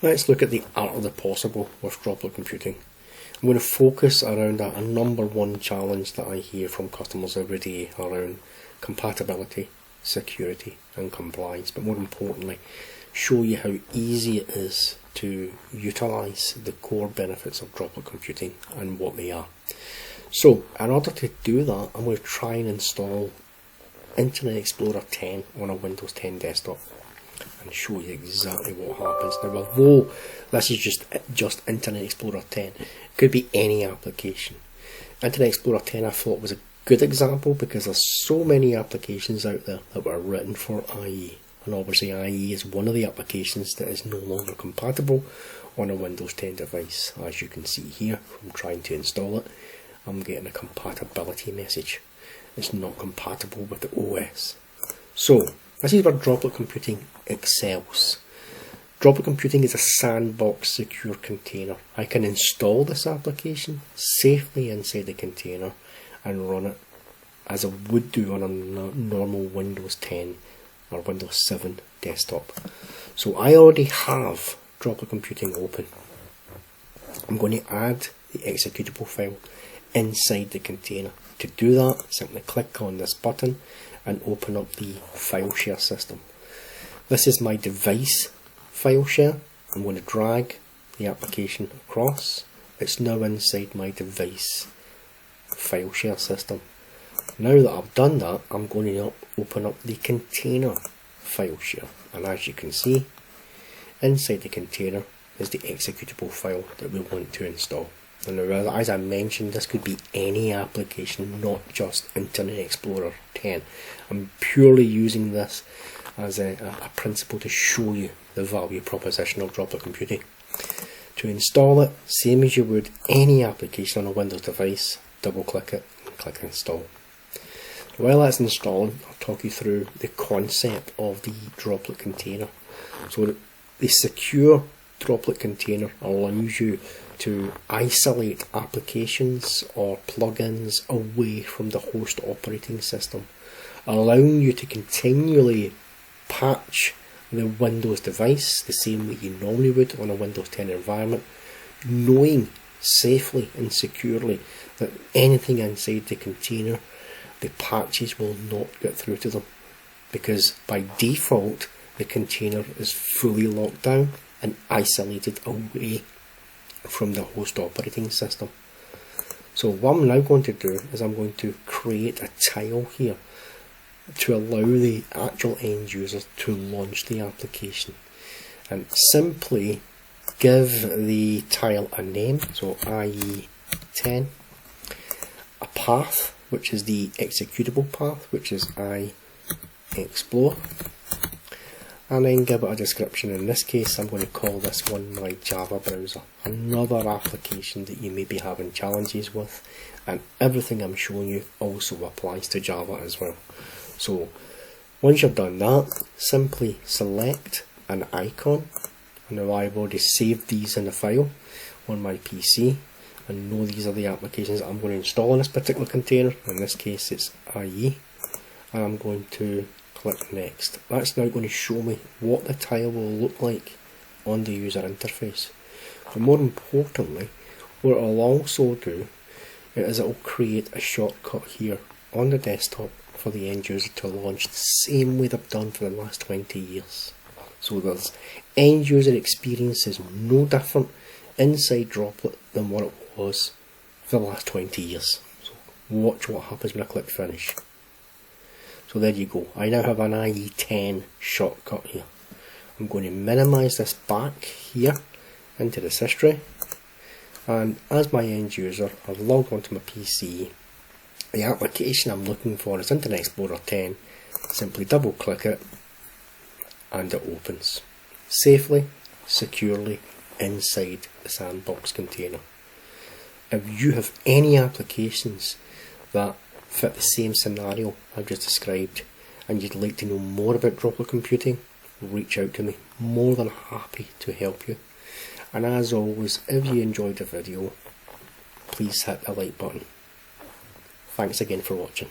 Let's look at the art of the possible with droplet computing. I'm going to focus around a number one challenge that I hear from customers every day around compatibility, security and compliance, but more importantly show you how easy it is to utilise the core benefits of droplet computing and what they are. So in order to do that, I'm going to try and install Internet Explorer 10 on a Windows 10 desktop and show you exactly what happens. Now, although this is just Internet Explorer 10, it could be any application. Internet Explorer 10 I thought was a good example because there's so many applications out there that were written for IE, and obviously IE is one of the applications that is no longer compatible on a Windows 10 device. As you can see here, from trying to install it, I'm getting a compatibility message. It's not compatible with the OS. So this is where droplet computing excels. Droplet computing is a sandbox secure container. I can install this application safely inside the container and run it as I would do on a normal Windows 10 or Windows 7 desktop. So I already have droplet computing open. I'm going to add the executable file inside the container. To do that, simply click on this button and open up the file share system. This is my device file share. I'm going to drag the application across. It's now inside my device file share system. Now that I've done that, I'm going to open up the container file share, and as you can see, inside the container is the executable file that we want to install. And as I mentioned, this could be any application, not just Internet Explorer 10. I'm purely using this as a principle to show you the value proposition of droplet computing. To install it, same as you would any application on a Windows device, double click it and click install. While that's installing, I'll talk you through the concept of the droplet container. So the secure droplet container allows you to isolate applications or plugins away from the host operating system, allowing you to continually patch the Windows device the same way you normally would on a Windows 10 environment, knowing safely and securely that anything inside the container, the patches will not get through to them, because by default the container is fully locked down and isolated away from the host operating system. So what I'm now going to do is I'm going to create a tile here to allow the actual end user to launch the application, and simply give the tile a name, so IE10, a path which is the executable path, which is iExplore, and then give it a description. In this case I'm going to call this one my Java browser, another application that you may be having challenges with, and everything I'm showing you also applies to Java as well. So once you've done that, simply select an icon. Now I've already saved these in a file on my PC and know these are the applications that I'm going to install in this particular container. In this case it's IE, and I'm going to click next. That's now going to show me what the tile will look like on the user interface. But more importantly, what it will also do is it will create a shortcut here on the desktop for the end user to launch the same way they've done for the last 20 years. So the end user experience is no different inside Droplet than what it was for the last 20 years. So watch what happens when I click finish. So there you go, I now have an IE10 shortcut here. I'm going to minimize this back here into this history, and as my end user I've logged onto my PC. The application I'm looking for is Internet Explorer 10. Simply double click it and it opens safely, securely inside the sandbox container. If you have any applications that fit the same scenario I've just described and you'd like to know more about droplet computing, reach out to me. More than happy to help you. And as always, if you enjoyed the video, please hit the like button. Thanks again for watching.